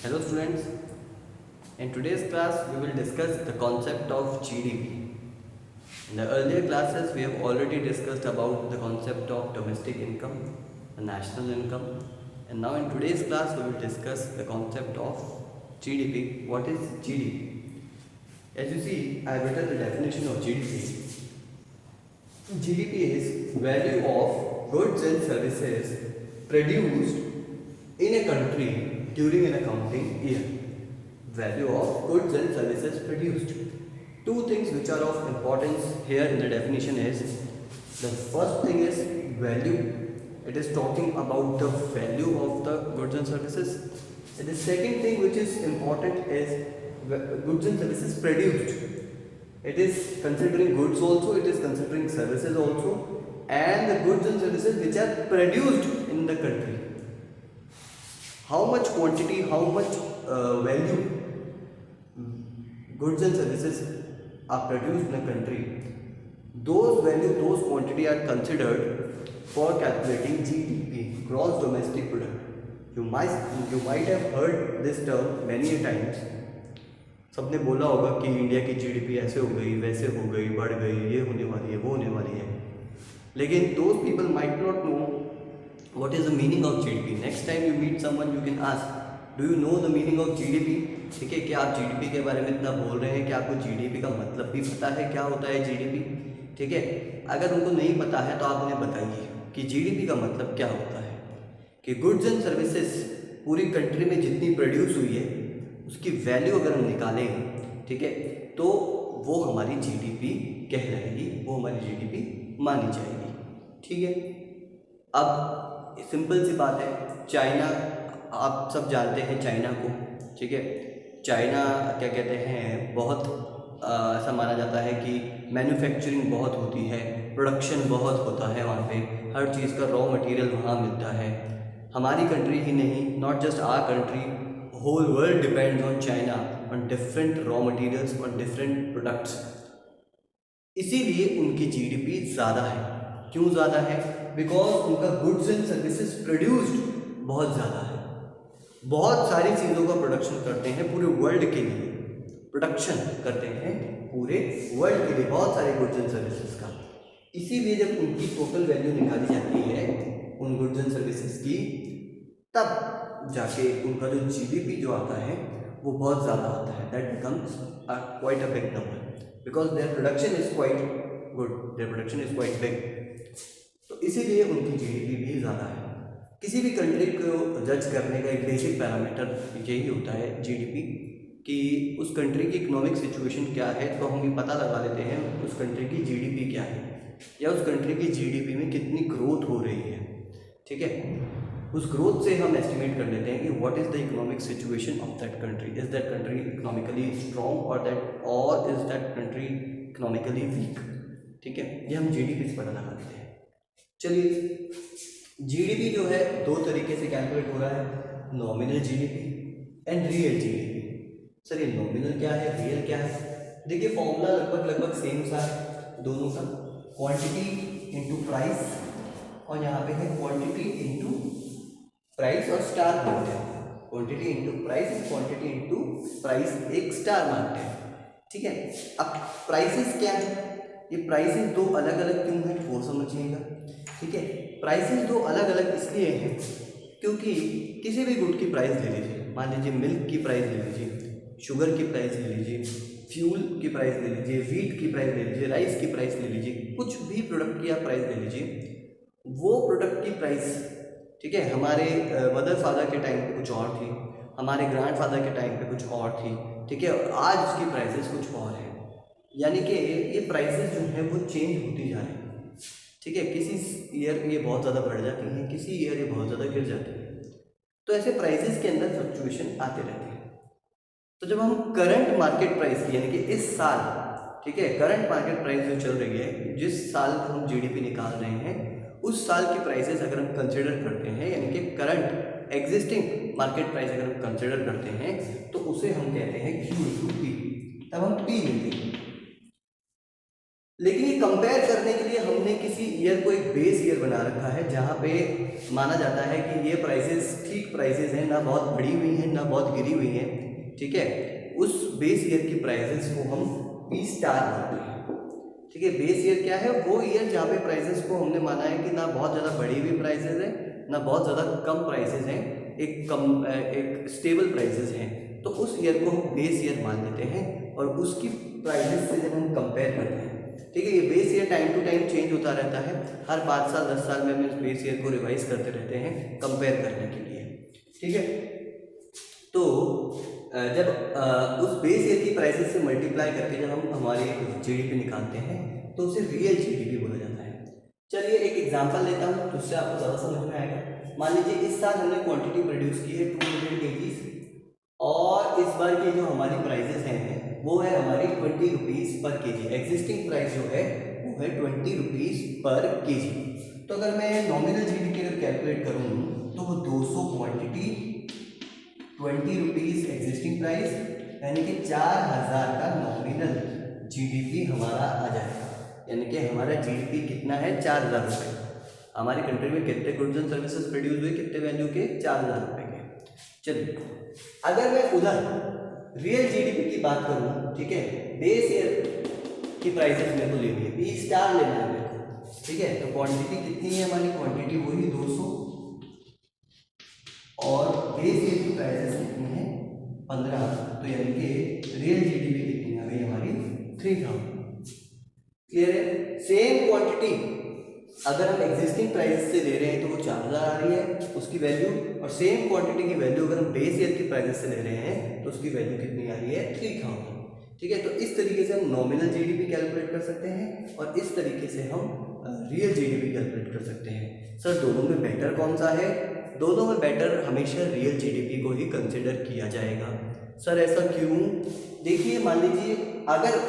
Hello students, in today's class we will discuss the concept of GDP. In the earlier classes we have already discussed about the concept of domestic income, the national income, and now in today's class we will discuss the concept of GDP. What is GDP? As you see, I have written the definition of GDP. GDP is value of goods and services produced in a country during an accounting year. Value of goods and services produced. Two things which are of importance here in the definition is, the first thing is value. It is talking about the value of the goods and services. And the second thing which is important is goods and services produced. It is considering goods also, it is considering services also, and the goods and services which are produced in the country. How much quantity, how much value goods and services are produced in a country, those value, those quantity are considered for calculating GDP, gross domestic product. You might have heard this term many a times. सबने बोला होगा कि India की GDP ऐसे हो गई, वैसे हो गई, बढ़ गई, ये होने वाली है, वो होने वाली है, लेकिन those people might not know what is the meaning of GDP. Next time you meet someone you can ask, do you know the meaning of GDP. ठीक है, क्या आप जीडीपी के बारे में इतना बोल रहे हैं कि आपको जीडीपी का मतलब भी पता है, क्या होता है जीडीपी. ठीक है, अगर उनको नहीं पता है तो आप उन्हें बताइए कि जीडीपी का मतलब क्या होता है. कि गुड्स एंड सर्विसेज पूरी कंट्री में जितनी प्रोड्यूस हुई है उसकी वैल्यू अगर हम निकालें, ठीक है, तो वो हमारी जीडीपी कहलाएगी, वो हमारी जीडीपी मानी जाएगी. ठीक है, अब सिंपल सी बात है, चाइना, आप सब जानते हैं चाइना को. ठीक है, चाइना क्या कहते हैं, बहुत ऐसा माना जाता है कि मैन्युफैक्चरिंग बहुत होती है, प्रोडक्शन बहुत होता है वहाँ पे, हर चीज़ का रॉ मटेरियल वहाँ मिलता है. हमारी कंट्री ही नहीं, not just our country, whole world depends on China on different raw materials, on different products. इसीलिए उनकी जीडीपी ज़्यादा है. क्यों ज़्यादा है? बिकॉज उनका गुड्स एंड सर्विसेज प्रोड्यूस्ड बहुत ज़्यादा है. बहुत सारी चीज़ों का प्रोडक्शन करते हैं पूरे वर्ल्ड के लिए, प्रोडक्शन करते हैं पूरे वर्ल्ड के लिए बहुत सारे गुड्स एंड सर्विसेज का. इसीलिए जब उनकी टोटल वैल्यू निकाली जाती है उन गुड्स एंड सर्विसेज की, तब जाके उनका जो जीडीपी जो आता है वो बहुत ज़्यादा आता है. That becomes quite a big number because their production is quite good, their production is quite big. तो इसीलिए उनकी जीडीपी भी ज़्यादा है. किसी भी कंट्री को जज करने का एक बेसिक पैरामीटर यही होता है जीडीपी, कि उस कंट्री की इकोनॉमिक सिचुएशन क्या है, तो हम ये पता लगा लेते हैं उस कंट्री की जीडीपी क्या है, या उस कंट्री की जीडीपी में कितनी ग्रोथ हो रही है. ठीक है, उस ग्रोथ से हम एस्टिमेट कर लेते हैं कि what is the economic situation of that country. Is that country economically strong और is that country economically weak. ठीक है, ये हम जीडीपी से पता लगा लेते हैं. चलिए, जीडीपी जो है दो तरीके से कैलकुलेट हो रहा है, nominal GDP and real GDP. Sir ये नॉमिनल क्या है, रियल क्या है? देखिए फॉर्मूला लगभग सेम सा है दोनों का, क्वांटिटी इनटू प्राइस, और यहाँ पे है क्वांटिटी इनटू प्राइस और स्टार मार्क्ड है. Quantity into price, quantity into price एक स्टार मार्क्ड है. ठीक है, अब प्राइसेस क्या है, ये प्राइसेस दो अलग अलग क्यों है वो समझिएगा. ठीक है, प्राइसेस दो अलग अलग इसलिए हैं क्योंकि किसी भी गुड की प्राइस ले लीजिए, मान लीजिए मिल्क की प्राइस ले लीजिए, शुगर की प्राइस ले लीजिए, फ्यूल की प्राइस ले लीजिए, वीट की प्राइस ले लीजिए, राइस की प्राइस ले लीजिए, कुछ भी प्रोडक्ट की आप प्राइस ले लीजिए, वो प्रोडक्ट की प्राइस, ठीक है, हमारे मदर फादर के टाइम पे कुछ और थी, हमारे ग्रैंड फादर के टाइम पे कुछ और थी. ठीक है, और आज उसकी प्राइसेस कुछ और है. यानी कि ये प्राइसेस जो है वो चेंज होती जा रही है. ठीक है, किसी ईयर ये बहुत ज़्यादा बढ़ जाती हैं, किसी ईयर ये बहुत ज़्यादा गिर जाती है. तो ऐसे प्राइसेस के अंदर फ्लक्चुएशन आते रहते हैं. तो जब हम करंट मार्केट प्राइस की, यानी कि इस साल, ठीक है, करंट मार्केट प्राइस जो चल रही है, जिस साल हम जीडीपी निकाल रहे हैं उस साल की प्राइसेस अगर हम कंसिडर करते हैं, यानी कि करंट एग्जिस्टिंग मार्केट प्राइस अगर हम कंसिडर करते हैं, तो उसे हम कहते हैं Q/P. तब हम P लेंगे. लेकिन ये कंपेयर करने के लिए हमने किसी ईयर को एक बेस ईयर बना रखा है जहाँ पे माना जाता है कि ये प्राइसेस ठीक प्राइसेस हैं, ना बहुत बढ़ी हुई हैं ना बहुत गिरी हुई हैं, ठीक है। उस बेस ईयर की प्राइसेस को हम पी स्टार बोलते हैं, ठीक है। बेस ईयर क्या है? वो ईयर जहाँ पे प्राइसेस को हमने माना है कि ना बहुत ज़्यादा बढ़ी हुई प्राइसेस है ना बहुत ज़्यादा कम प्राइसेस हैं, एक स्टेबल प्राइसेस हैं, तो उस ईयर को हम बेस ईयर मान लेते हैं और उसकी प्राइसेस से जब हम कंपेयर करते हैं, ठीक है। ये base year time to time change होता रहता है, हर 5 साल 10 साल में हम इस बेस ईयर को रिवाइज करते रहते हैं कंपेयर करने के लिए, ठीक है। तो जब उस बेस ईयर की प्राइसेस से मल्टीप्लाई करके जब हम हमारी जीडीपी निकालते हैं तो उसे रियल जीडीपी बोला जाता है। चलिए एक एग्जांपल लेता हूँ तो उससे आपको ज़्यादा समझ में आएगा। मान लीजिए इस साल हमने क्वांटिटी प्रोड्यूस की है 200 kgs और इस बार की जो हमारी प्राइजेस हैं वो है हमारी 20 रुपीज़ पर केजी। एग्जिस्टिंग प्राइस जो है वो है 20 रुपीज़ पर केजी। तो अगर मैं नॉमिनल जीडीपी अगर कैलकुलेट करूँ तो वो 200 क्वांटिटी 20 रुपीज़ एग्जिस्टिंग प्राइस, यानी कि 4000 का नॉमिनल जीडीपी हमारा आ जाएगा। यानी कि हमारा जीडीपी कितना है? 4000 रुपये। हमारी कंट्री में कितने गुड्स एंड सर्विसेज प्रोड्यूस हुए, कितने वैल्यू के? 4000 रुपये के। चलिए अगर मैं उधर रियल जीडीपी की बात करूँ, ठीक है, बेस ईयर की प्राइसेस मेरे को लेनी है, पी स्टार लेना है मेरे को, ठीक है। तो क्वांटिटी कितनी है हमारी? क्वांटिटी वही 200 और बेस ईयर की प्राइसेस कितनी है? 15। तो यानी कि रियल जीडीपी कितनी आ गई हमारी? 3000। क्लियर है? सेम क्वांटिटी अगर हम एग्जिस्टिंग प्राइस से ले रहे हैं तो वो 4000 आ रही है उसकी वैल्यू, और सेम क्वांटिटी की वैल्यू अगर हम बेस ईयर की प्राइसेस से ले रहे हैं तो उसकी वैल्यू कितनी आ रही है? 3000। ठीक है, तो इस तरीके से हम नॉमिनल जीडीपी कैलकुलेट कर सकते हैं और इस तरीके से हम रियल जीडीपी कैलकुलेट कर सकते हैं। सर दोनों में बेटर कौन सा है? दोनों में बेटर हमेशा रियल जीडीपी को ही कंसिडर किया जाएगा। सर ऐसा क्यों? देखिए मान लीजिए अगर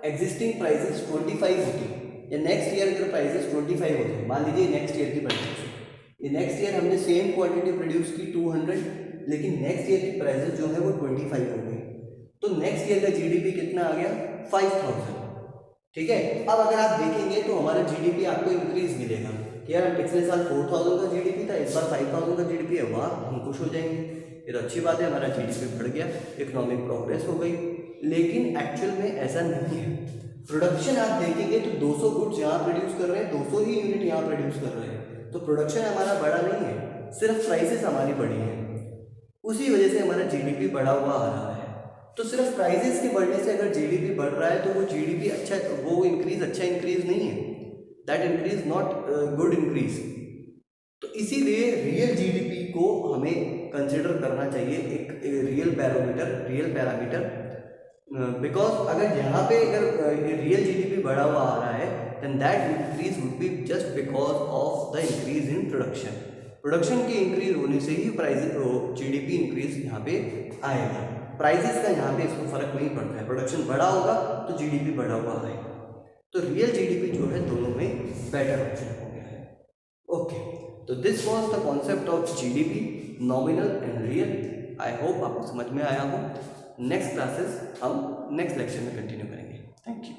एग्जिस्टिंग प्राइसेस 25 होती या नेक्स्ट ईयर अगर प्राइसेस 25 होते, मान लीजिए नेक्स्ट ईयर की प्राइसेस, ये नेक्स्ट ईयर हमने सेम क्वांटिटी प्रोड्यूस की 200, लेकिन नेक्स्ट ईयर की प्राइसेस जो है वो 25 हो गई, तो नेक्स्ट ईयर का जीडीपी कितना आ गया? 5000। ठीक है, अब अगर आप देखेंगे तो हमारा जीडीपी आपको इंक्रीज मिलेगा कि यार पिछले साल 4000 का जीडीपी था, इस बार 5000 का जीडीपी है, वाह हम खुश हो जाएंगे, ये तो अच्छी बात है, हमारा जीडीपी बढ़ गया, इकोनॉमिक प्रोग्रेस हो गई। लेकिन एक्चुअल में ऐसा नहीं है। प्रोडक्शन आप देखेंगे तो 200 गुड्स यहाँ प्रोड्यूस कर रहे हैं, 200 ही यूनिट यहाँ प्रोड्यूस कर रहे हैं, तो प्रोडक्शन हमारा बढ़ा नहीं है, सिर्फ प्राइसेस हमारी बढ़ी है, उसी वजह से हमारा जीडीपी बढ़ा हुआ आ रहा है। तो सिर्फ प्राइसेस के बढ़ने से अगर जीडीपी बढ़ रहा है तो वो जीडीपी अच्छा, वो इंक्रीज अच्छा इंक्रीज नहीं है, that increase not good increase. तो इसीलिए रियल जीडीपी को हमें कंसिडर करना चाहिए एक real barometer, real parameter, because अगर यहाँ पे अगर रियल जीडीपी बढ़ा हुआ आ रहा है then that increase would be just because of the increase in production. Production के इंक्रीज होने से ही प्राइस जीडीपी इंक्रीज यहाँ पे आएगा। प्राइसेस का यहाँ पे इसको फर्क नहीं पड़ता है, प्रोडक्शन बढ़ा होगा तो जीडीपी बढ़ा हुआ आएगा। तो रियल जीडीपी जो है दोनों में बेटर ऑप्शन हो गया है। ओके, तो this was the concept of GDP, nominal and real. I hope आपको समझ में आया हो। नेक्स्ट क्लासेस हम नेक्स्ट लेक्चर में कंटिन्यू करेंगे। Thank you.